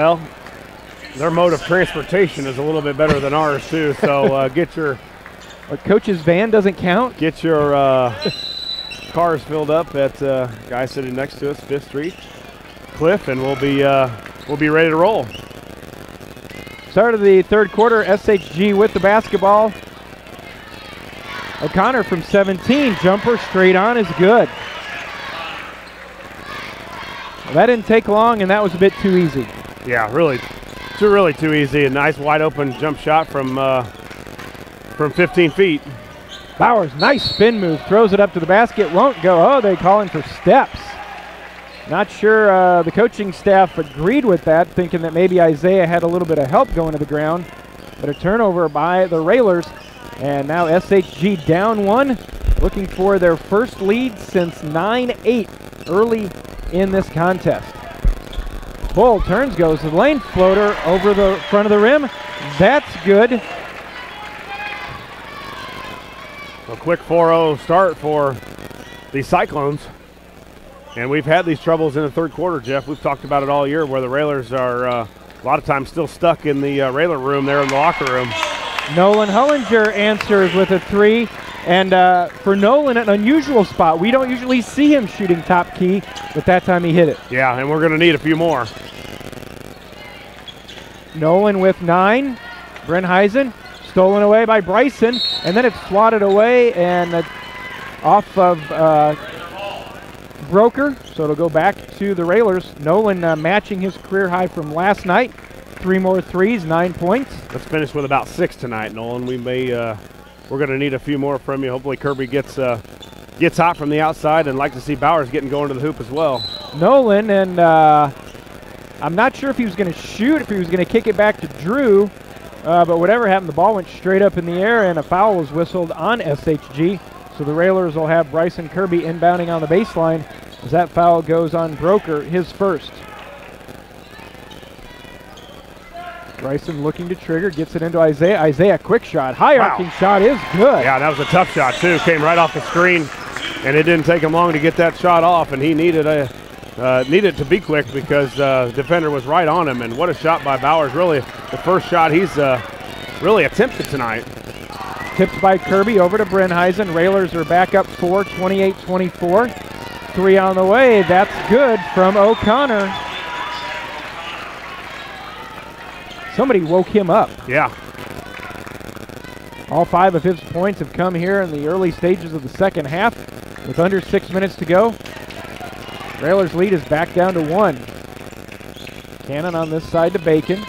Well, their mode of transportation is a little bit better than ours too. So get your coach's van doesn't count. Get your cars filled up at guy sitting next to us, 5th Street, Cliff, and we'll be ready to roll. Start of the third quarter. SHG with the basketball. O'Connor from 17, jumper straight on is good. Well, that didn't take long, and that was a bit too easy. Yeah, really too easy. A nice wide open jump shot from 15 feet. Bowers, nice spin move, throws it up to the basket, won't go. Oh, they calling for steps. Not sure the coaching staff agreed with that, thinking that maybe Isaiah had a little bit of help going to the ground. But a turnover by the Railers, and now SHG down 1, looking for their first lead since 9-8 early in this contest. Bull turns, goes to the lane, floater over the front of the rim. That's good. A quick 4-0 start for the Cyclones. And we've had these troubles in the third quarter, Jeff. We've talked about it all year where the Railers are a lot of times still stuck in the Railer room there in the locker room. Nolan Hullinger answers with a 3. And for Nolan, an unusual spot. We don't usually see him shooting top key, but that time he hit it. Yeah, and we're going to need a few more. Nolan with 9. Brenheisen stolen away by Bryson, and then it's swatted away and off of Broker, so it'll go back to the Railers. Nolan matching his career high from last night. 3 more threes, 9 points. Let's finish with about 6 tonight, Nolan. We're going to need a few more from you. Hopefully Kirby gets hot from the outside, and like to see Bowers getting going to the hoop as well. Nolan, and I'm not sure if he was going to shoot, if he was going to kick it back to Drew, but whatever happened, the ball went straight up in the air, and a foul was whistled on SHG. So the Railers will have Bryson Kirby inbounding on the baseline as that foul goes on Broker, his first. Bryson looking to trigger, gets it into Isaiah. Isaiah, quick shot. High arcing shot is good. Yeah, that was a tough shot, too. Came right off the screen, and it didn't take him long to get that shot off, and he needed to be quick because the defender was right on him, and what a shot by Bowers. Really, the first shot he's really attempted tonight. Tipped by Kirby over to Brenheisen. Railers are back up 4, 28-24. 3 on the way. That's good from O'Connor. Somebody woke him up. Yeah. All 5 of his points have come here in the early stages of the second half with under 6 minutes to go. Railers' lead is back down to 1. Cannon on this side to Bacon.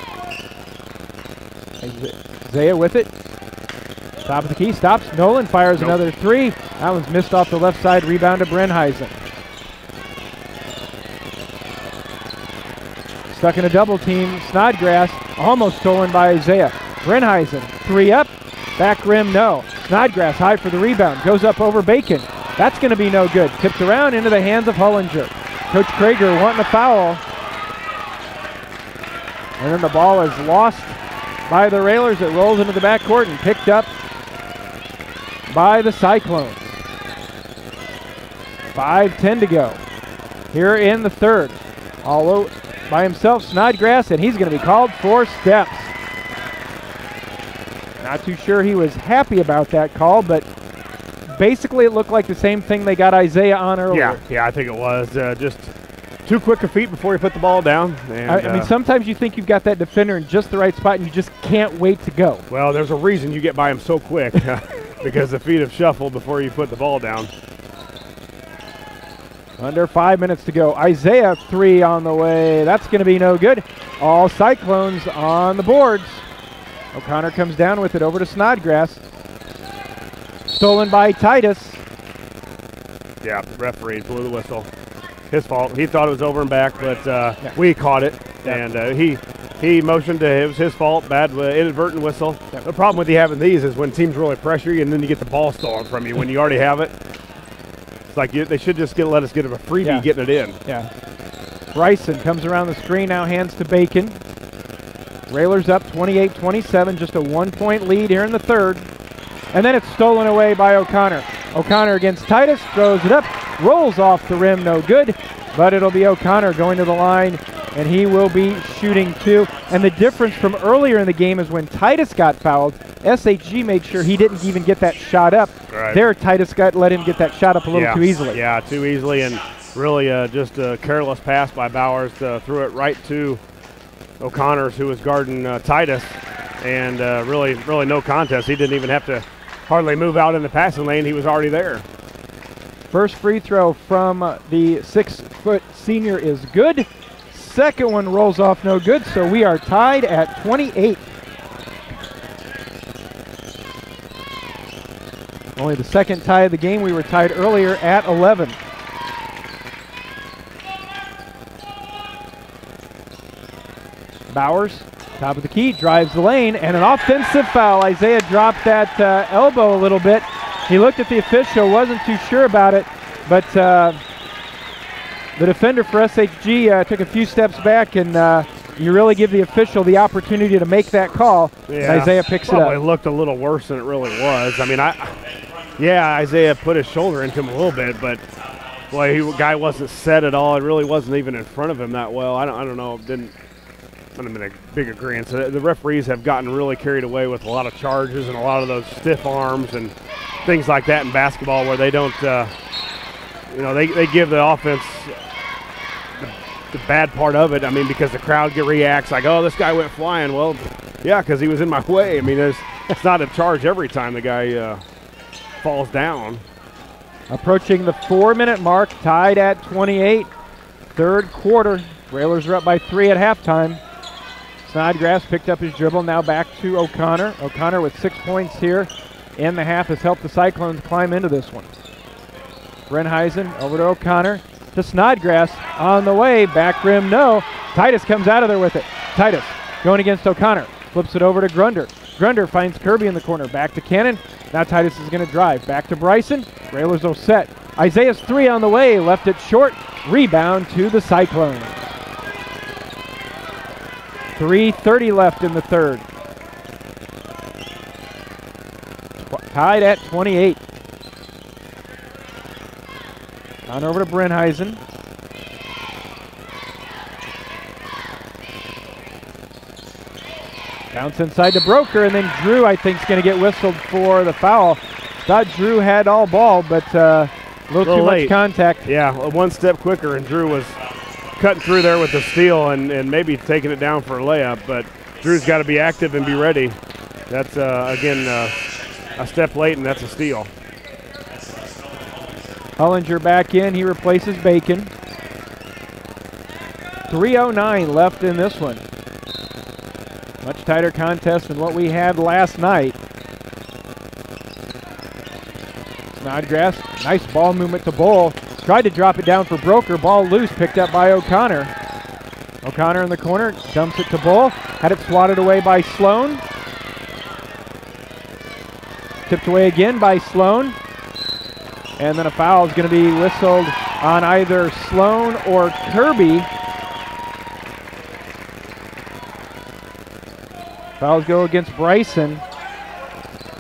Isaiah with it. Top of the key, stops. Nolan fires another 3. That one's missed off the left side. Rebound to Brenheisen. Stuck in a double team. Snodgrass almost stolen by Isaiah. Brenheisen, 3 up. Back rim, no. Snodgrass high for the rebound. Goes up over Bacon. That's going to be no good. Tipped around into the hands of Hullinger. Coach Krager wanting a foul. And then the ball is lost by the Railers. It rolls into the backcourt and picked up by the Cyclones. 5:10 to go here in the third. All by himself, Snodgrass, and he's going to be called for steps. Not too sure he was happy about that call, but basically it looked like the same thing they got Isaiah on earlier. Yeah, I think it was just too quick a feet before he put the ball down. And, I mean, sometimes you think you've got that defender in just the right spot and you just can't wait to go. Well, there's a reason you get by him so quick because the feet have shuffled before you put the ball down. Under 5 minutes to go. Isaiah, 3 on the way. That's going to be no good. All Cyclones on the boards. O'Connor comes down with it over to Snodgrass. Stolen by Titus. Yeah, referee blew the whistle. His fault. He thought it was over and back, but we caught it, and he motioned to it was his fault. Bad inadvertent whistle. The problem with you having these is when teams really pressure you, and then you get the ball stolen from you when you already have it. It's like they should just let us get a freebie getting it in. Yeah. Bryson comes around the screen, now hands to Bacon. Railers up 28-27, just a 1-point lead here in the third. And then it's stolen away by O'Connor. O'Connor against Titus, throws it up, rolls off the rim, no good. But it'll be O'Connor going to the line and he will be shooting 2. And the difference from earlier in the game is when Titus got fouled, SHG made sure he didn't even get that shot up. Right. There, Titus let him get that shot up a little too easily. Yeah, too easily, and really just a careless pass by Bowers. Threw it right to O'Connors, who was guarding Titus, and really no contest. He didn't even have to hardly move out in the passing lane. He was already there. First free throw from the 6-foot senior is good. Second one rolls off no good, so we are tied at 28. Only the second tie of the game. We were tied earlier at 11. Bowers, top of the key, drives the lane, and an offensive foul. Isaiah dropped that elbow a little bit. He looked at the official, wasn't too sure about it, but the defender for SHG took a few steps back, and you really give the official the opportunity to make that call. Yeah, Isaiah picks it up. Probably looked a little worse than it really was. I mean, Isaiah put his shoulder into him a little bit, but boy, guy wasn't set at all. It really wasn't even in front of him that well. I don't know. I'm in a big agreement. So the referees have gotten really carried away with a lot of charges and a lot of those stiff arms and things like that in basketball, where they don't, they give the offense the bad part of it. I mean, because the crowd reacts like, oh, this guy went flying. Well, yeah, because he was in my way. I mean, it's not a charge every time the guy falls down. Approaching the 4-minute mark, tied at 28. Third quarter. Railers are up by 3 at halftime. Snodgrass picked up his dribble, now back to O'Connor. O'Connor with 6 points here in the half has helped the Cyclones climb into this one. Brenheisen over to O'Connor, to Snodgrass on the way, back rim, no. Titus comes out of there with it. Titus going against O'Connor, flips it over to Grunder. Grunder finds Kirby in the corner, back to Cannon. Now Titus is going to drive, back to Bryson. Railers will set. Isaiah's 3 on the way, left it short. Rebound to the Cyclones. 3:30 left in the third. Tied at 28. On over to Brenheisen. Bounce inside to Broker, and then Drew, I think, is going to get whistled for the foul. Thought Drew had all ball, but a little too much contact. Yeah, one step quicker, and Drew was cutting through there with the steal and maybe taking it down for a layup, but Drew's got to be active and be ready. That's, again, a step late, and that's a steal. Hullinger back in. He replaces Bacon. 3:09 left in this one. Much tighter contest than what we had last night. Snodgrass, nice ball movement to Bull. Tried to drop it down for Broker. Ball loose, picked up by O'Connor. O'Connor in the corner, dumps it to Bull. Had it swatted away by Sloan. Tipped away again by Sloan. And then a foul is going to be whistled on either Sloan or Kirby. Fouls go against Bryson.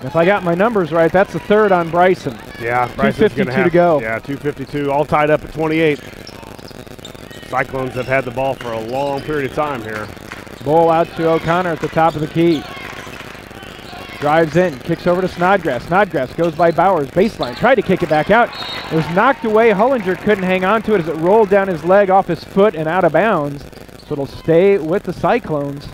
If I got my numbers right, that's the third on Bryson. Yeah, Bryson's going to have 2:52 to go. Yeah, 2:52, all tied up at 28. Cyclones have had the ball for a long period of time here. Bull out to O'Connor at the top of the key. Drives in, kicks over to Snodgrass. Snodgrass goes by Bowers, baseline, tried to kick it back out. It was knocked away. Hullinger couldn't hang on to it as it rolled down his leg off his foot and out of bounds. So it'll stay with the Cyclones.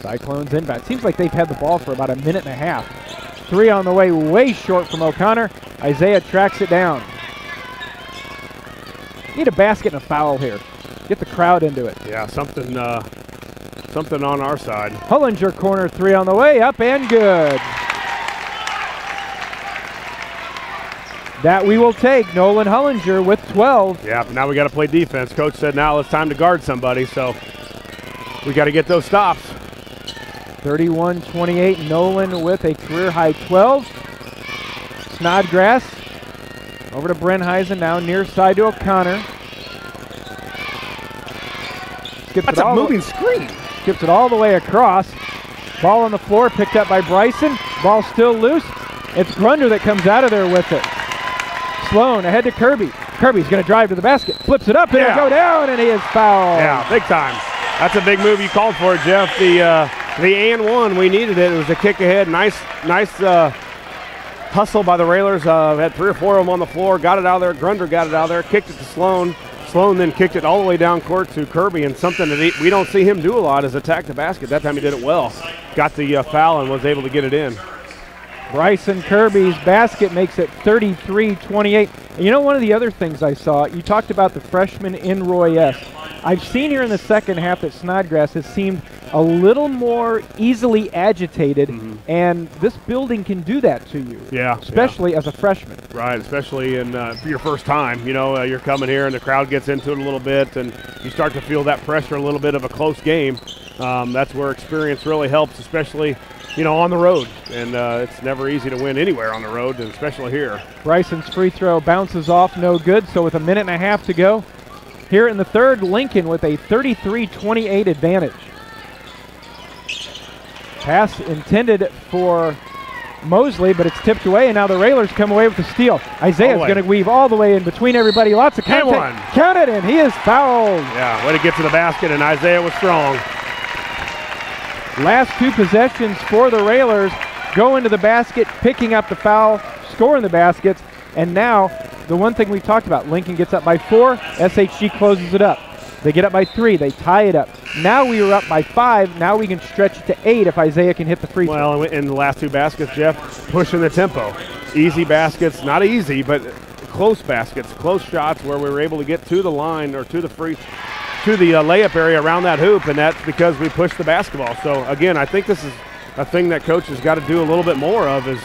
Cyclones inbound. Seems like they've had the ball for about a minute and a half. 3 on the way, way short from O'Connor. Isaiah tracks it down. Need a basket and a foul here. Get the crowd into it. Yeah, something on our side. Hullinger corner 3 on the way, up and good. That we will take. Nolan Hullinger with 12. Yeah, now we got to play defense. Coach said now it's time to guard somebody, so we got to get those stops. 31-28, Nolan with a career-high 12. Snodgrass over to Brenheisen, now near side to O'Connor. That's a moving screen. Skips it all the way across. Ball on the floor, picked up by Bryson. Ball still loose. It's Grunder that comes out of there with it. Sloan ahead to Kirby. Kirby's going to drive to the basket, flips it up, and it'll go down, and he is fouled. Yeah, big time. That's a big move you called for, Jeff. The and one, we needed it. It was a kick ahead. Nice hustle by the Railers. Had 3 or 4 of them on the floor. Got it out of there. Grunder got it out of there. Kicked it to Sloan. Sloan then kicked it all the way down court to Kirby, and something that we don't see him do a lot is attack the basket. That time he did it well. Got the foul and was able to get it in. Bryson Kirby's basket makes it 33-28. And you know, one of the other things I saw, you talked about the freshman in Roy S. I've seen here in the second half that Snodgrass has seemed a little more easily agitated, and this building can do that to you. Yeah. Especially as a freshman. Right, especially in for your first time. You know, you're coming here and the crowd gets into it a little bit, and you start to feel that pressure, a little bit of a close game. That's where experience really helps, especially, you know, on the road. And it's never easy to win anywhere on the road, and especially here. Bryson's free throw bounces off, no good. So with 1.5 minutes to go, here in the third, Lincoln with a 33-28 advantage. Pass intended for Mosley, but it's tipped away, and now the Railers come away with the steal. Isaiah's going to weave all the way in between everybody. Lots of contact. Count it, and he is fouled. Yeah, way to get to the basket, and Isaiah was strong. Last 2 possessions for the Railers, go into the basket, picking up the foul, scoring the baskets, and now the one thing we've talked about, Lincoln gets up by 4, SHG closes it up. They get up by 3, they tie it up. Now we were up by 5, now we can stretch it to 8 if Isaiah can hit the free throw. Well, in the last 2 baskets, Jeff, pushing the tempo. Easy baskets, not easy, but close baskets, close shots where we were able to get to the line or to the layup area around that hoop, and that's because we pushed the basketball. So again, I think this is a thing that coach has got to do a little bit more of is,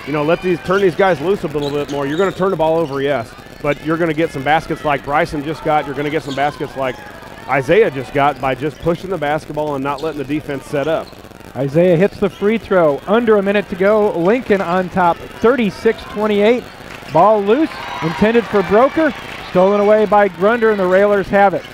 you know, turn these guys loose a little bit more. You're going to turn the ball over, yes, but you're going to get some baskets like Bryson just got. You're going to get some baskets like Isaiah just got by just pushing the basketball and not letting the defense set up. Isaiah hits the free throw. Under 1 minute to go. Lincoln on top, 36-28. Ball loose, intended for Broker. Stolen away by Grunder, and the Railers have it.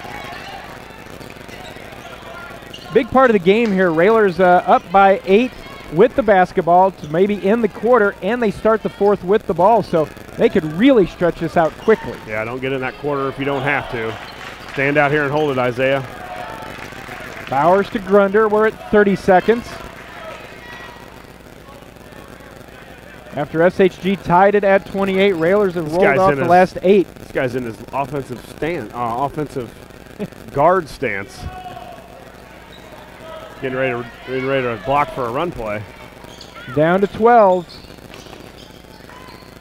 Big part of the game here. Railers up by 8 with the basketball to maybe end the quarter, and they start the 4th with the ball, so they could really stretch this out quickly. Yeah, don't get in that quarter if you don't have to. Stand out here and hold it, Isaiah. Bowers to Grunder. We're at 30 seconds. After SHG tied it at 28, Railers have rolled off the last 8. This guy's in his offensive guard stance. Getting ready to block for a run play. Down to 12.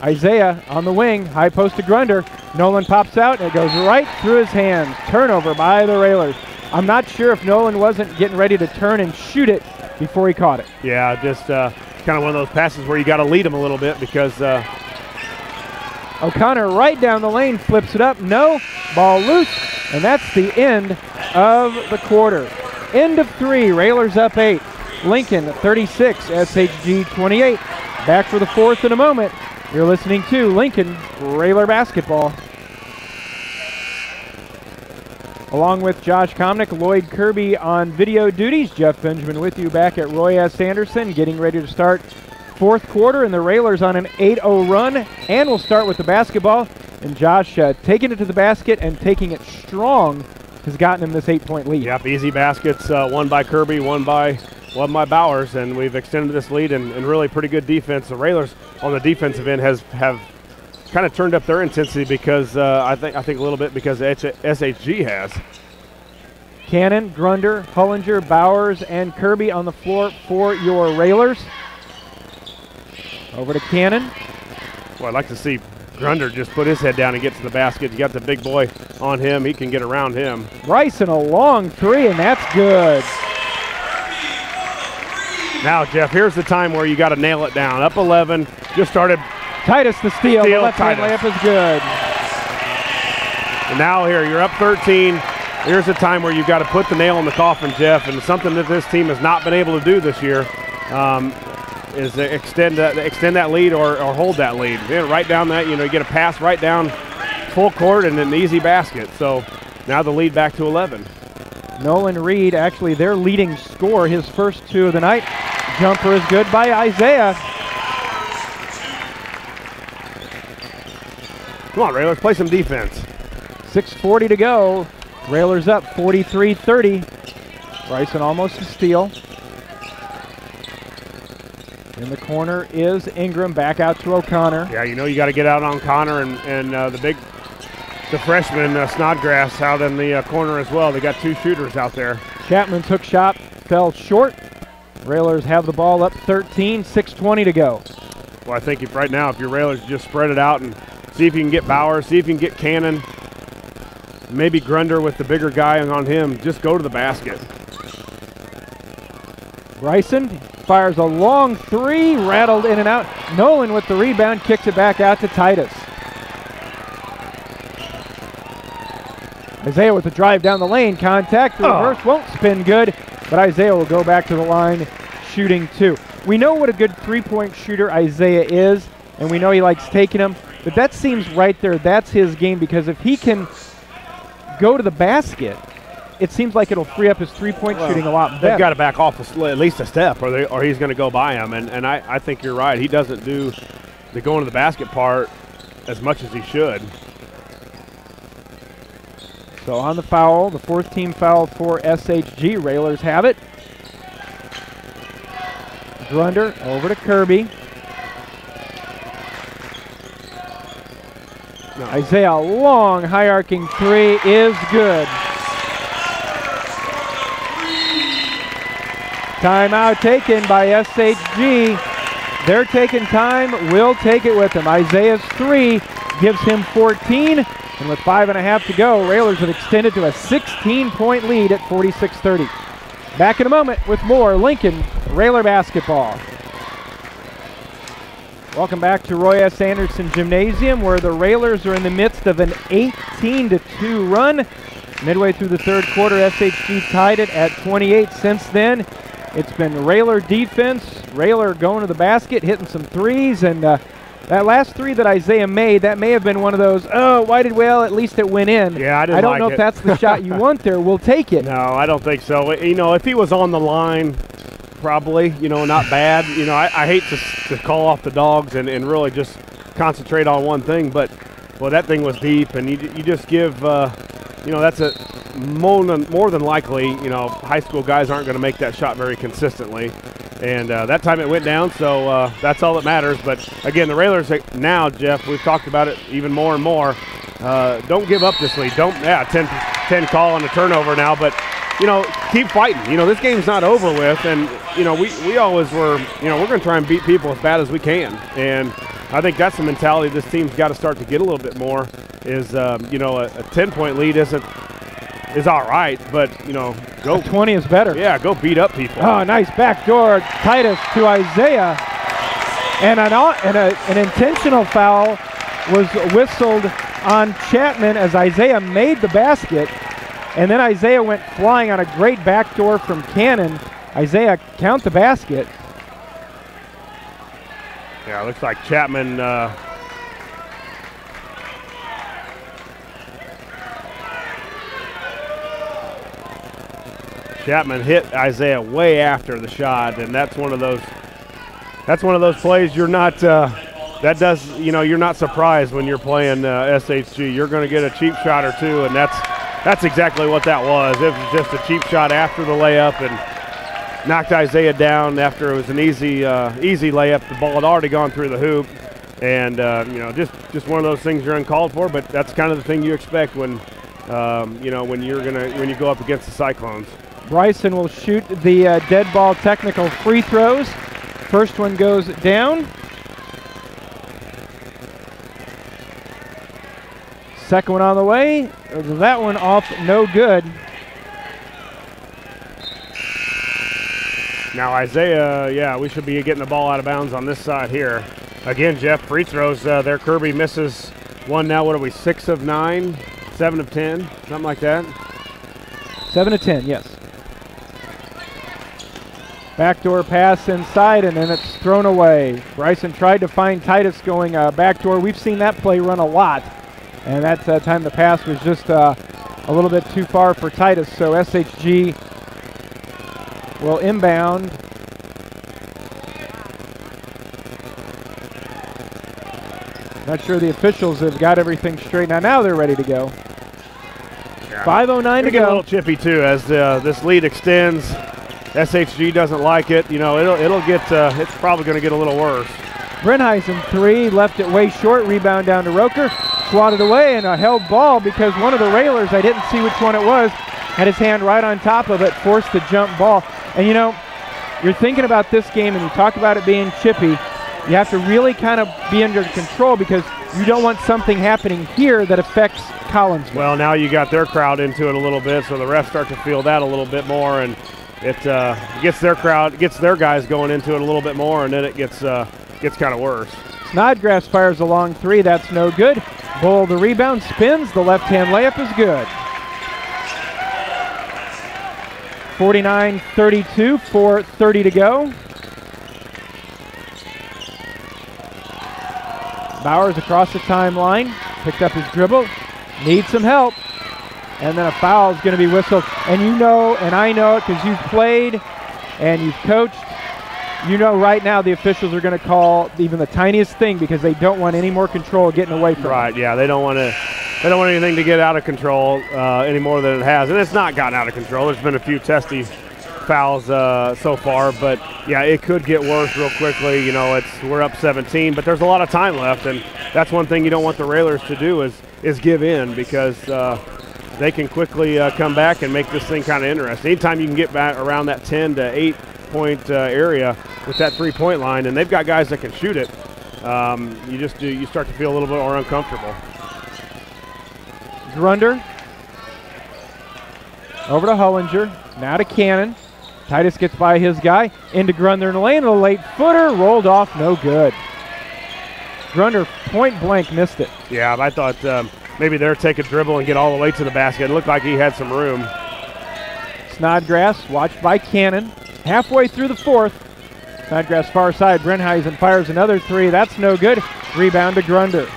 Isaiah on the wing, high post to Grunder. Nolan pops out, and it goes right through his hands. Turnover by the Railers. I'm not sure if Nolan wasn't getting ready to turn and shoot it before he caught it. Yeah, just kind of one of those passes where you got to lead him a little bit because O'Connor right down the lane, flips it up. No, ball loose, and that's the end of the quarter. End of 3, Railers up 8. Lincoln 36, SHG 28. Back for the 4th in a moment. You're listening to Lincoln Railer Basketball. Along with Josh Komnick, Lloyd Kirby on video duties. Jeff Benjamin with you back at Roy S. Anderson, getting ready to start 4th quarter, and the Railers on an 8-0 run. And we'll start with the basketball. And Josh taking it to the basket and taking it strong has gotten him this 8-point lead. Yep, easy baskets, one by Kirby, one by Bowers, and we've extended this lead and really pretty good defense. The Railers on the defensive end have kind of turned up their intensity because I think a little bit because SHG has. Cannon, Grunder, Hullinger, Bowers, and Kirby on the floor for your Railers. Over to Cannon. Well, I'd like to see Grunder just put his head down and get to the basket. You got the big boy on him. He can get around him. Bryson, a long 3, and that's good. Now, Jeff, here's the time where you got to nail it down. Up 11, just started. Titus the steal. The left-hand layup is good. And now here, you're up 13. Here's the time where you've got to put the nail in the coffin, Jeff, and something that this team has not been able to do this year is extend that lead or hold that lead. Right down that, you get a pass right down full court and an easy basket. So now the lead back to 11. Nolan Reed, actually their leading scorer, his first 2 of the night. Jumper is good by Isaiah. Come on, Railers, play some defense. 6:40 to go. Railers up 43-30. Bryson almost a steal. In the corner is Ingram, back out to O'Connor. Yeah, you know you got to get out on Connor and the freshman Snodgrass out in the corner as well. They got 2 shooters out there. Chapman's hook shot fell short. Railers have the ball up 13, 6:20 to go. Well, I think if right now, if your Railers just spread it out and see if you can get Bauer, see if you can get Cannon, maybe Grunder with the bigger guy on him, just go to the basket. Bryson fires a long 3, rattled in and out. Nolan with the rebound, kicks it back out to Titus. Isaiah with the drive down the lane, contact, the reverse won't spin good, but Isaiah will go back to the line, shooting 2. We know what a good 3-point shooter Isaiah is, and we know he likes taking them, but that seems right there, that's his game, because if he can go to the basket, it seems like it'll free up his 3-point shooting a lot better. They've got to back off at least a step, or he's going to go by him, and I think you're right. He doesn't do the going to the basket part as much as he should. So on the foul, the 4th team foul for SHG. Railers have it. Grunder over to Kirby. No. Isaiah, long high arcing 3 is good. Timeout taken by SHG. They're taking time, will take it with them. Isaiah's 3 gives him 14. And with 5.5 to go, Railers have extended to a 16-point lead at 46-30. Back in a moment with more Lincoln Railer basketball. Welcome back to Roy S. Anderson Gymnasium, where the Railers are in the midst of an 18-2 run. Midway through the 3rd quarter, SHG tied it at 28. Since then, it's been Railer defense, Railer going to the basket, hitting some 3s, and that last 3 that Isaiah made, that may have been one of those, at least it went in. Yeah, I don't know if that's the shot you want there. We'll take it. No, I don't think so. You know, if he was on the line, probably, not bad. I hate to call off the dogs and really just concentrate on one thing, but, well, that thing was deep, and you just give, that's a more than likely, high school guys aren't going to make that shot very consistently. And that time it went down, so that's all that matters. But, again, the Railers now, Jeff, we've talked about it even more and more. Don't give up this lead. 10 call on the turnover now. But, keep fighting. This game's not over with. And, we always were, we're going to try and beat people as bad as we can. And I think that's the mentality this team's got to start to get a little bit more is, a 10-point lead is all right, but, go. 20 is better. Yeah, go beat up people. Oh, nice backdoor Titus to Isaiah. And an intentional foul was whistled on Chapman as Isaiah made the basket. And then Isaiah went flying on a great backdoor from Cannon. Isaiah count the basket. Yeah, it looks like Chapman Chapman hit Isaiah way after the shot, and that's one of those plays you're not you're not surprised when you're playing SHG. You're going to get a cheap shot or two, and that's exactly what that was. It was just a cheap shot after the layup and knocked Isaiah down after it was an easy layup. The ball had already gone through the hoop, and just one of those things you're uncalled for. But that's kind of the thing you expect when when you go up against the Cyclones. Bryson will shoot the dead ball technical free throws. First one goes down. Second one on the way. That one off, no good. Now Isaiah, we should be getting the ball out of bounds on this side here. Again, Jeff, free throws there. Kirby misses one now. What are we, 6 of 9, 7 of 10, something like that? 7 of 10, yes. Backdoor pass inside, and then it's thrown away. Bryson tried to find Titus going backdoor. We've seen that play run a lot, and that time the pass was just a little bit too far for Titus, so SHG will inbound. Not sure the officials have got everything straight. Now they're ready to go. Yeah. 5:09 to Get a go. little chippy too as this lead extends. SHG doesn't like it. You know, it'll get. It's probably going to get a little worse. Brenheisen 3, left it way short. Rebound down to Roker. Swatted away and a held ball because one of the railers, I didn't see which one it was, had his hand right on top of it, forced the jump ball. And you know, you're thinking about this game and you talk about it being chippy. You have to really kind of be under control because you don't want something happening here that affects Collins. Well, now you got their crowd into it a little bit, so the refs start to feel that a little bit more, and it gets their crowd, gets their guys going into it a little bit more, and then it gets kind of worse. Snodgrass fires a long 3. That's no good. Bull the rebound, spins. The left-hand layup is good. 49-32, 4:30 to go. Bowers across the timeline, picked up his dribble, needs some help, and then a foul is going to be whistled. And you know, and I know it because you've played and you've coached, you know right now the officials are going to call even the tiniest thing because they don't want any more control getting away from Right, yeah, they don't want anything to get out of control any more than it has. And it's not gotten out of control. There's been a few testy fouls so far, but yeah, it could get worse real quickly. You know, we're up 17, but there's a lot of time left, and that's one thing you don't want the Railers to do is give in because they can quickly come back and make this thing kind of interesting. Anytime you can get back around that 10 to 8 point area with that 3-point line, and they've got guys that can shoot it, you start to feel a little bit more uncomfortable. Grunder over to Hullinger, now to Cannon. Titus gets by his guy, into Grunder in the lane, a late footer, rolled off, no good. Grunder point blank missed it. Yeah, I thought maybe they're take a dribble and get all the way to the basket. It looked like he had some room. Snodgrass watched by Cannon. Halfway through the fourth, Snodgrass far side, Brenheisen fires another 3, that's no good. Rebound to Grunder.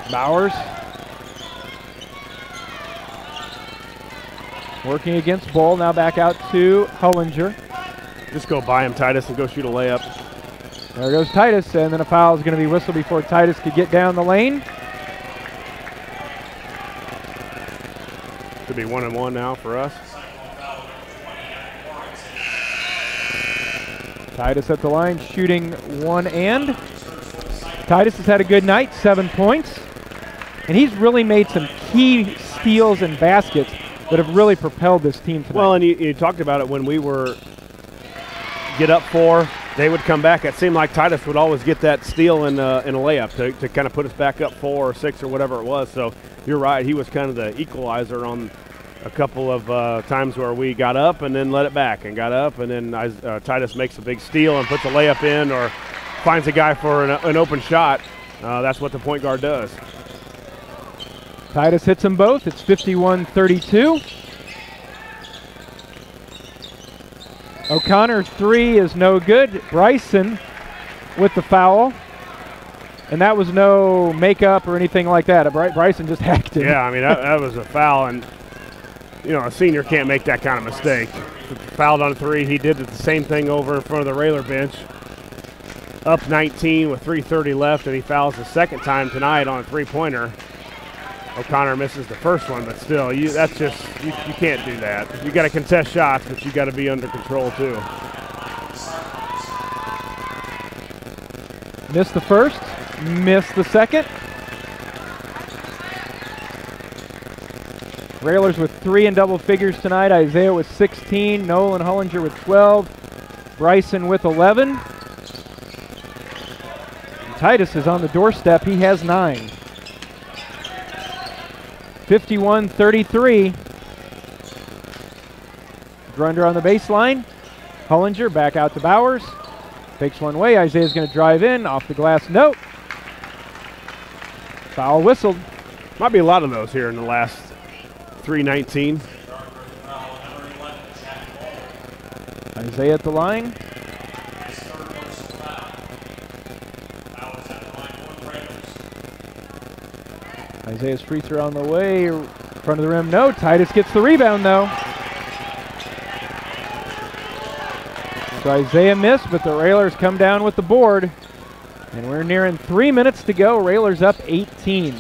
Bowers working against Bull, now back out to Hullinger. Just go by him, Titus, and go shoot a layup. There goes Titus, and then a foul is going to be whistled before Titus could get down the lane. Could be 1-1 now for us. Titus at the line, shooting 1 and. Titus has had a good night, 7 points. And he's really made some key steals and baskets that have really propelled this team tonight. Well, and you talked about it when we were get up 4, they would come back. It seemed like Titus would always get that steal in a layup to kind of put us back up 4 or 6 or whatever it was. So you're right, he was kind of the equalizer on a couple of times where we got up and then let it back and got up, and then Titus makes a big steal and puts a layup in or finds a guy for an open shot. That's what the point guard does. Titus hits them both. It's 51-32. O'Connor 3 is no good. Bryson with the foul. And that was no makeup or anything like that. Bryson just hacked it. Yeah, I mean, that was a foul, and you know, a senior can't make that kind of mistake. Fouled on 3. He did the same thing over in front of the Railer bench. Up 19 with 3:30 left, and he fouls the second time tonight on a 3-pointer. O'Connor misses the first one, but still, that's just you can't do that. You got to contest shots, but you got to be under control too. Missed the first, missed the second. Railers with 3 in double figures tonight. Isaiah with 16, Nolan Hullinger with 12, Bryson with 11. And Titus is on the doorstep. He has 9. 51-33. Grunder on the baseline. Hullinger back out to Bowers. Takes one way. Isaiah's going to drive in. Off the glass, no. Foul whistled. Might be a lot of those here in the last 3:19. Isaiah at the line. Isaiah's free throw on the way. Front of the rim, no. Titus gets the rebound, though. So Isaiah missed, but the Railers come down with the board. And we're nearing 3 minutes to go. Railers up 18.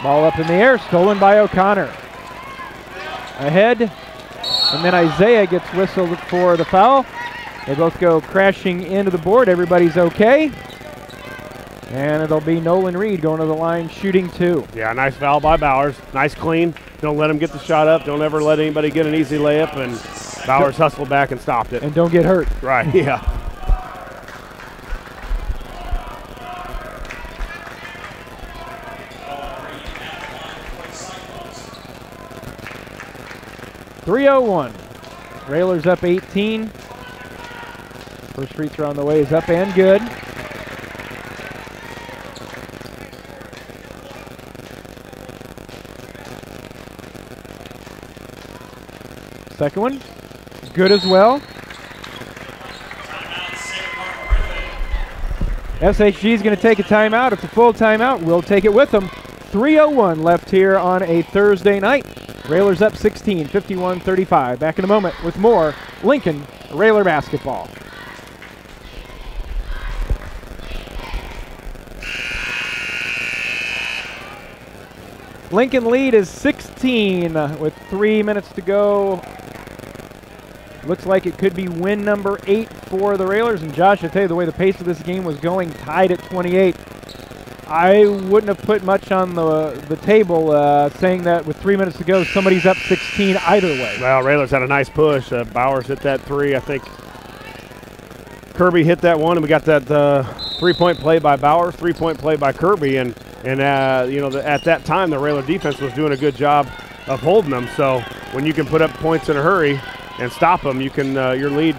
Ball up in the air, stolen by O'Connor. Ahead, and then Isaiah gets whistled for the foul. They both go crashing into the board. Everybody's okay. And it'll be Nolan Reed going to the line shooting 2. Yeah, nice foul by Bowers. Nice clean. Don't let him get the shot up. Don't ever let anybody get an easy layup. And Bowers hustled back and stopped it. And don't get hurt. Right, yeah. .301. Railers up 18. First free throw on the way is up and good. Second one, good as well. SHG is going to take a timeout. It's a full timeout. We'll take it with them. 3:01 left here on a Thursday night. Railers up 16, 51-35. Back in a moment with more Lincoln Railer basketball. Lincoln lead is 16 with 3 minutes to go. Looks like it could be win number 8 for the Railers. And Josh, I tell you, the way the pace of this game was going, tied at 28, I wouldn't have put much on the table saying that with 3 minutes to go, somebody's up 16 either way. Well, Railers had a nice push. Bowers hit that 3. I think Kirby hit that one, and we got that 3-point play by Bowers, 3-point play by Kirby, and you know, at that time the Railer defense was doing a good job of holding them. So when you can put up points in a hurry and stop them, you can your lead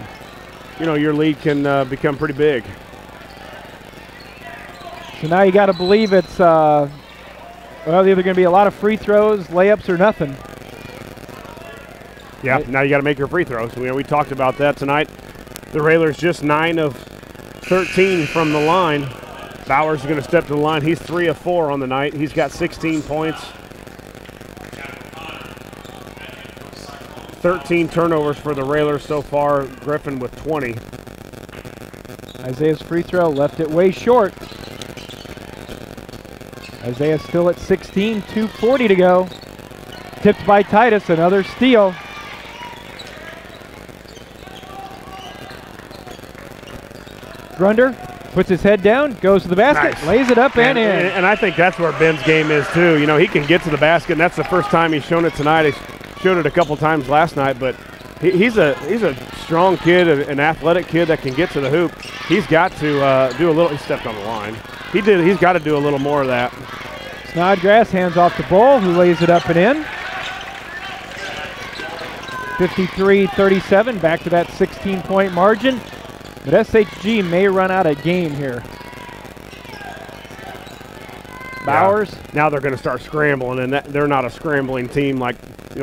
can become pretty big. So now you got to believe it's well, either going to be a lot of free throws, layups, or nothing. Yeah, now you got to make your free throws. We talked about that tonight. The Railers just 9 of 13 from the line. Bowers is going to step to the line. He's 3 of 4 on the night. He's got 16 points. 13 turnovers for the Railers so far. Griffin with 20. Isaiah's free throw left it way short. Isaiah still at 16, 2:40 to go. Tipped by Titus, another steal. Grunder puts his head down, goes to the basket, Nice. lays it up and in. And I think that's where Ben's game is too. You know, he can get to the basket, and that's the first time he's shown it tonight. He showed it a couple times last night, but he's a strong kid, an athletic kid that can get to the hoop. He's got to do a little. He stepped on the line. He's got to do a little more of that. Snodgrass hands off to Bull, who lays it up and in. 53-37, back to that 16-point margin. But SHG may run out of game here. Bowers. Yeah. Now they're going to start scrambling, and they're not a scrambling team like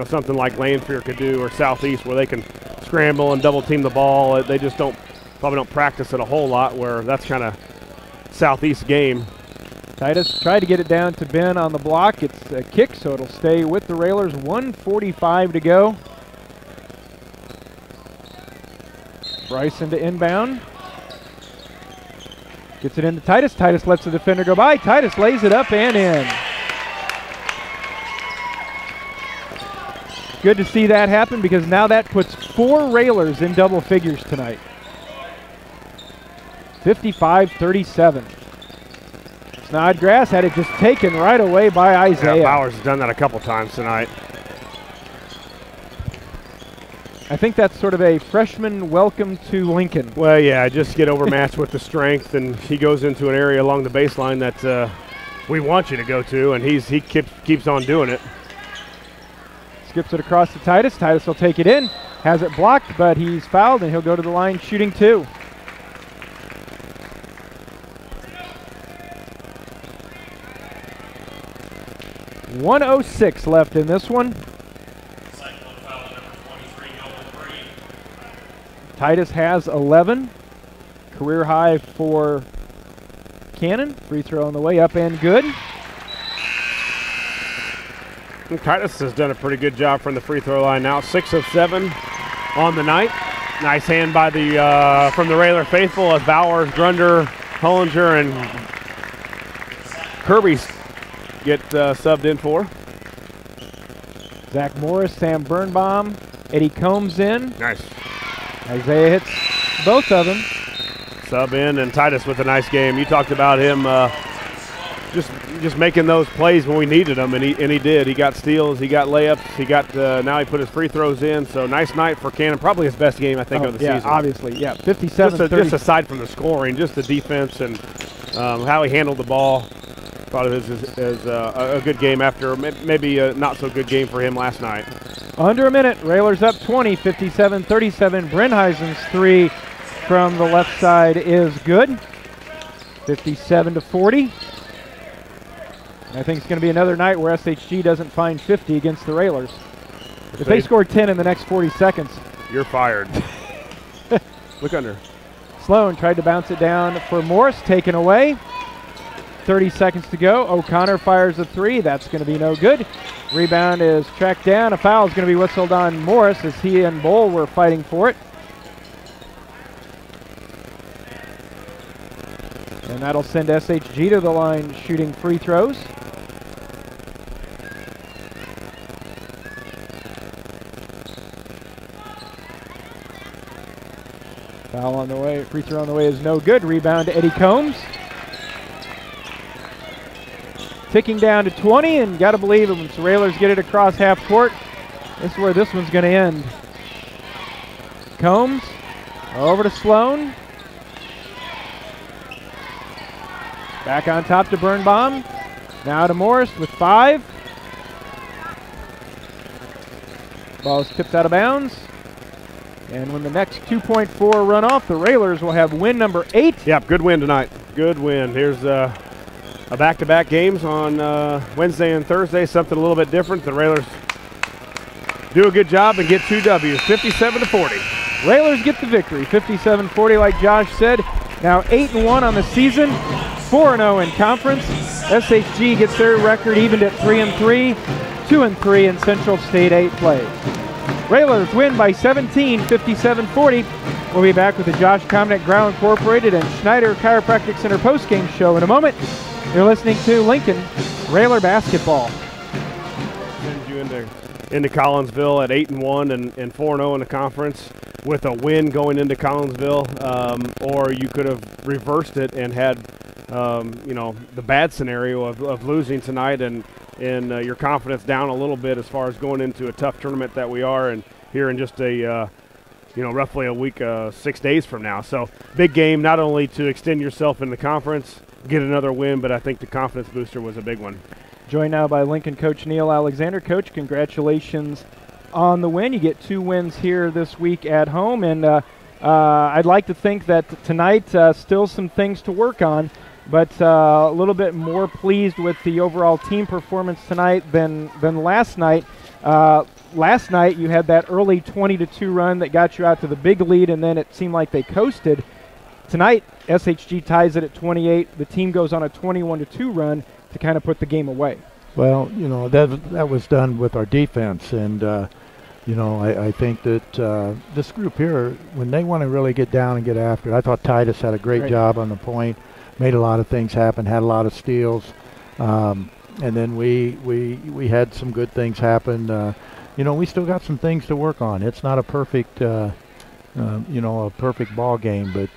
something like Lanphier could do, or Southeast, where they can scramble and double team the ball. They just probably don't practice it a whole lot, where that's kind of Southeast game. Titus tried to get it down to Ben on the block. It's a kick, so it'll stay with the Railers. 1:45 to go. Bryson to inbound. Gets it into Titus. Titus lets the defender go by. Titus lays it up and in. Good to see that happen, because now that puts 4 Railers in double figures tonight. 55-37. Snodgrass had it just taken right away by Isaiah. Yeah, Bowers has done that a couple times tonight. I think that's sort of a freshman welcome to Lincoln. Well, yeah, just get overmatched with the strength, and he goes into an area along the baseline that we want you to go to, and he keeps on doing it. Skips it across to Titus. Titus will take it in. Has it blocked, but he's fouled, and he'll go to the line shooting 2. .106 left in this one. Titus has 11. Career high for Cannon. Free throw on the way, up and good. And Titus has done a pretty good job from the free throw line now. 6 of 7 on the night. Nice hand by from the Railer faithful, as Bowers, Grunder, Hollinger and Kirby get subbed in for. Zach Morris, Sam Birnbaum, Eddie Combs in. Nice. Isaiah hits both of them. Sub in, and Titus with a nice game. You talked about him just making those plays when we needed them, and he did. He got steals, he got layups, he got now he put his free throws in. So nice night for Cannon. Probably his best game I think of the season. Yeah, obviously, yeah. 57-30. Just aside from the scoring, just the defense and how he handled the ball. Thought it was a good game after maybe a not so good game for him last night. Under a minute, Railers up 20, 57-37. Brenheisen's three from the left side is good. 57-40. I think it's going to be another night where SHG doesn't find 50 against the Railers. If they score 10 in the next 40 seconds, you're fired. Look under. Sloan tried to bounce it down for Morris, taken away. 30 seconds to go. O'Connor fires a three. That's going to be no good. Rebound is tracked down. A foul is going to be whistled on Morris as he and Bowl were fighting for it. And that'll send SHG to the line shooting free throws. Foul on the way. Free throw on the way is no good. Rebound to Eddie Combs. Ticking down to 20, and got to believe it once the Railers get it across half court. This is where this one's going to end. Combs over to Sloan. Back on top to Birnbaum. Now to Morris with 5. Ball is tipped out of bounds. And when the next 2.4 run off, the Railers will have win number 8. Yep, good win tonight. Good win. Here's a back-to-back games on Wednesday and Thursday, something a little bit different. The Railers do a good job and get 2 W's, 57-40. Railers get the victory, 57-40 like Josh said. Now 8-1 on the season, 4-0 in conference. SHG gets their record evened at 3-3, 2-3 in Central State 8 play. Railers win by 17, 57-40. We'll be back with the Josh Komnick Grau Incorporated and Schneider Chiropractic Center postgame show in a moment. You're listening to Lincoln Railer Basketball. Sends you into Collinsville at 8-1 and 4-0 in the conference with a win going into Collinsville, or you could have reversed it and had the bad scenario of losing tonight and your confidence down a little bit as far as going into a tough tournament that we are, and here in just a roughly a week, 6 days from now. So big game, not only to extend yourself in the conference, get another win, but I think the confidence booster was a big one. Joined now by Lincoln coach Neil Alexander. Coach, congratulations on the win. You get 2 wins here this week at home, and I'd like to think that tonight still some things to work on, but a little bit more pleased with the overall team performance tonight than last night. Last night you had that early 20-2 run that got you out to the big lead, and then it seemed like they coasted. Tonight, SHG ties it at 28. The team goes on a 21-2 run to kind of put the game away. Well, that was done with our defense, and I think that this group here, when they want to really get down and get after it, I thought Titus had a great job on the point, made a lot of things happen, had a lot of steals, and then we had some good things happen. We still got some things to work on. It's not a perfect a perfect ball game, but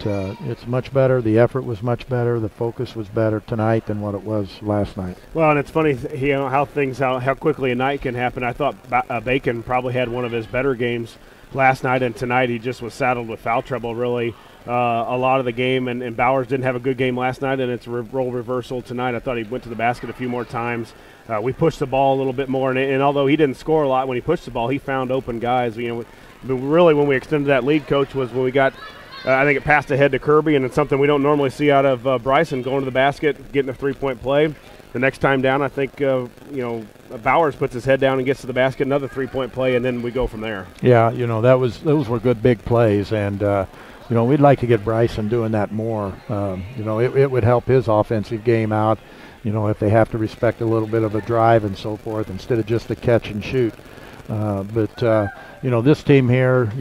it's much better. The effort was much better. The focus was better tonight than what it was last night. Well, and it's funny how quickly a night can happen. I thought Bacon probably had one of his better games last night, and tonight he just was saddled with foul trouble really a lot of the game, and Bowers didn't have a good game last night, and it's a role reversal tonight. I thought he went to the basket a few more times. We pushed the ball a little bit more, and although he didn't score a lot when he pushed the ball, he found open guys. But really, when we extended that lead, Coach, was when we got, I think it passed ahead to Kirby, and it's something we don't normally see out of Bryson, going to the basket, getting a three-point play. The next time down, I think, Bowers puts his head down and gets to the basket, another three-point play, and then we go from there. Yeah, those were good big plays, and, we'd like to get Bryson doing that more. It would help his offensive game out, if they have to respect a little bit of a drive and so forth instead of just a catch and shoot. This team here,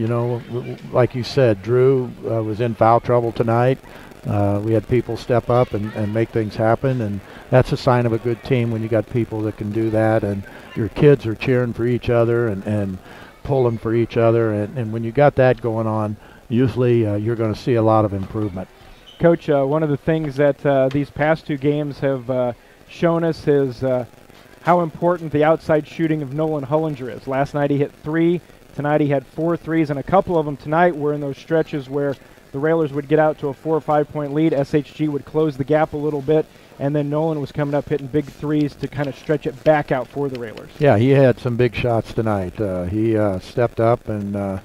like you said, Drew was in foul trouble tonight. We had people step up and make things happen, and that's a sign of a good team when you got people that can do that, and your kids are cheering for each other and pulling for each other, and when you got that going on, usually you're going to see a lot of improvement. Coach, one of the things that these past 2 games have shown us is how important the outside shooting of Nolan Hullinger is. Last night he hit 3. Tonight he had 4 threes, and a couple of them tonight were in those stretches where the Railers would get out to a 4 or 5 point lead. SHG would close the gap a little bit, and then Nolan was coming up hitting big threes to kind of stretch it back out for the Railers. Yeah, he had some big shots tonight. He stepped up and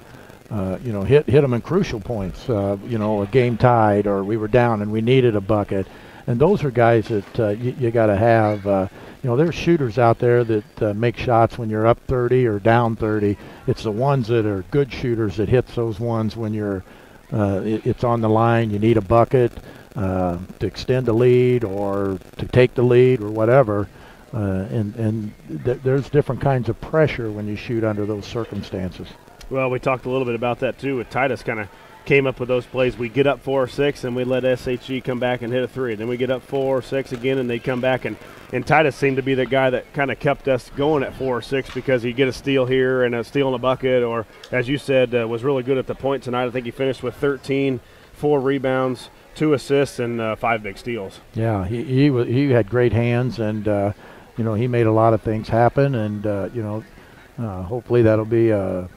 hit them in crucial points. A game tied, or we were down and we needed a bucket. And those are guys that you got to have. There's shooters out there that make shots when you're up 30 or down 30. It's the ones that are good shooters that hits those ones when you're it's on the line. You need a bucket to extend the lead or to take the lead or whatever. There's different kinds of pressure when you shoot under those circumstances. Well, we talked a little bit about that too with Titus. Kind of came up with those plays. We get up 4 or 6 and we let SHG come back and hit a 3. Then we get up 4 or 6 again and they come back, and Titus seemed to be the guy that kind of kept us going at 4 or 6 because he'd get a steal here and a steal in a bucket, or as you said, was really good at the point tonight. I think he finished with 13, 4 rebounds, 2 assists, and 5 big steals. Yeah, he had great hands, and he made a lot of things happen, and hopefully that'll be a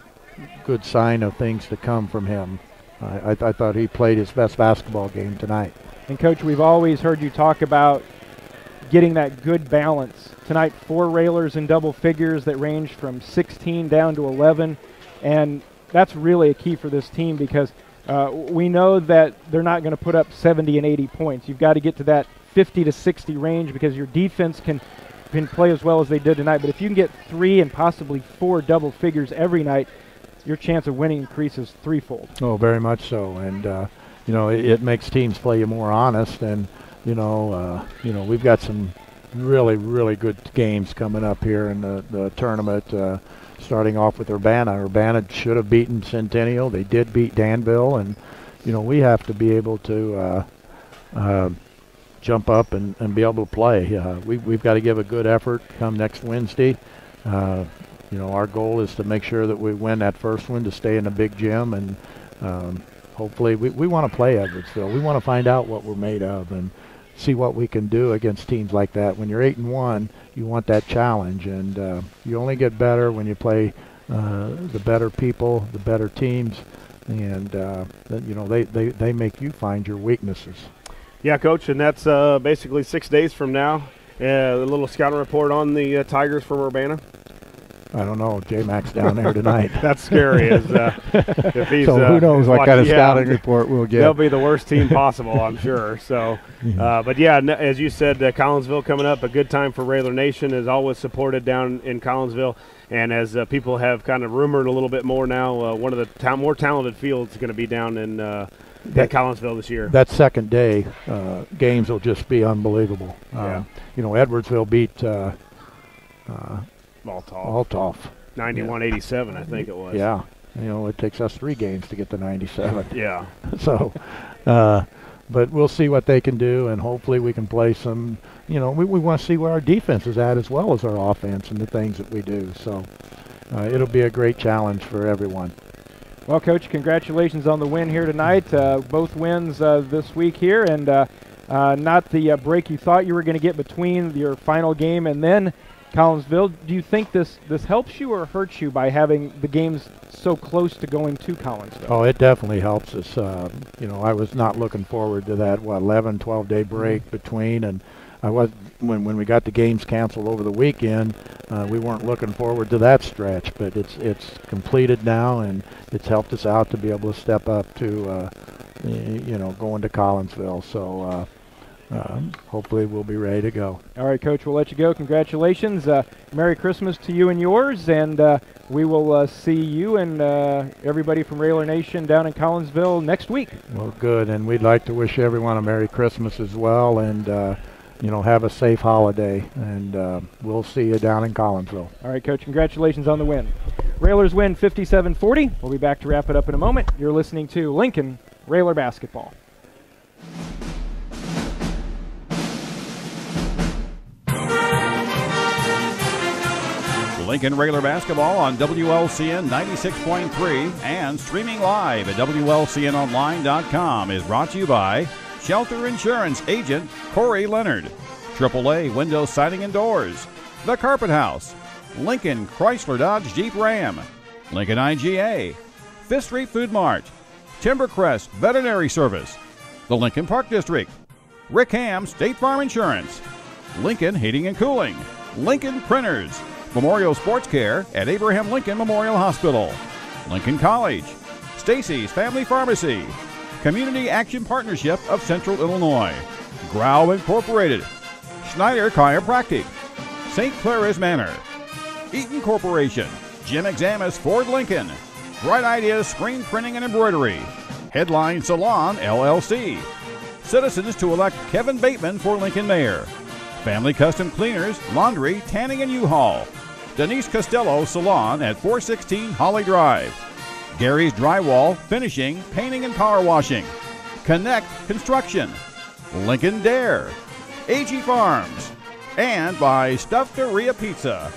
good sign of things to come from him. I thought he played his best basketball game tonight. And Coach, we've always heard you talk about getting that good balance. Tonight, 4 Railers in double figures that range from 16 down to 11, and that's really a key for this team because we know that they're not going to put up 70 and 80 points. You've got to get to that 50 to 60 range because your defense can play as well as they did tonight. But if you can get 3 and possibly 4 double figures every night, your chance of winning increases threefold. Oh, very much so, and it makes teams play you more honest, and we've got some really, really good games coming up here in the tournament. Starting off with Urbana. Urbana should have beaten Centennial. They did beat Danville, and we have to be able to jump up and be able to play. We've got to give a good effort come next Wednesday. Our goal is to make sure that we win that first one to stay in the big gym, and hopefully we want to play Edwardsville. We want to find out what we're made of and see what we can do against teams like that. When you're 8-1, you want that challenge, and you only get better when you play the better people, the better teams, and they make you find your weaknesses. Yeah, Coach, and that's basically 6 days from now. A little scouting report on the Tigers from Urbana. I don't know. J-Mac's down there tonight. That's scary. If he's, so who knows what kind of scouting report we'll get. They'll be the worst team possible, I'm sure. So, but yeah, as you said, Collinsville coming up, a good time for Railer Nation, is always supported down in Collinsville. And as people have kind of rumored a little bit more now, one of the more talented fields is going to be down in Collinsville this year. That second day, games will just be unbelievable. Edwardsville beat Althoff. 91-87, I think it was. Yeah. It takes us 3 games to get to 97. Yeah. So, but we'll see what they can do, and hopefully we can play some, we want to see where our defense is at as well as our offense and the things that we do. So it'll be a great challenge for everyone. Well, Coach, congratulations on the win here tonight. Both wins this week here, and not the break you thought you were going to get between your final game and then Collinsville. Do you think this helps you or hurts you by having the games so close to going to Collinsville? Oh, it definitely helps us. I was not looking forward to that 11, 12-day break between, and I was when we got the games canceled over the weekend. We weren't looking forward to that stretch, but it's completed now, and it's helped us out to be able to step up to going to Collinsville. So. Hopefully we'll be ready to go. All right, Coach, we'll let you go. Congratulations. Merry Christmas to you and yours, and we will see you and everybody from Railer Nation down in Collinsville next week. Well, good, and we'd like to wish everyone a Merry Christmas as well, and have a safe holiday, and we'll see you down in Collinsville. All right, Coach, congratulations on the win. Railers win 57-40. We'll be back to wrap it up in a moment. You're listening to Lincoln Railer Basketball. Lincoln regular basketball on WLCN 96.3 and streaming live at WLCNonline.com is brought to you by Shelter Insurance agent Corey Leonard, AAA Window Siding and Doors, The Carpet House, Lincoln Chrysler Dodge Jeep Ram, Lincoln IGA, Fifth Street Food Mart, Timbercrest Veterinary Service, the Lincoln Park District, Rick Ham State Farm Insurance, Lincoln Heating and Cooling, Lincoln Printers, Memorial Sports Care at Abraham Lincoln Memorial Hospital, Lincoln College, Stacy's Family Pharmacy, Community Action Partnership of Central Illinois, Grau Incorporated, Schneider Chiropractic, St. Clara's Manor, Eaton Corporation, Jim Examus Ford Lincoln, Bright Ideas Screen Printing and Embroidery, Headline Salon LLC, Citizens to elect Kevin Bateman for Lincoln Mayor, Family Custom Cleaners, Laundry, Tanning and U-Haul, Denise Costello Salon at 416 Holly Drive, Gary's Drywall, Finishing, Painting and Power Washing, Connect Construction, Lincoln Dare, AG Farms, and by Stuffed Pizza.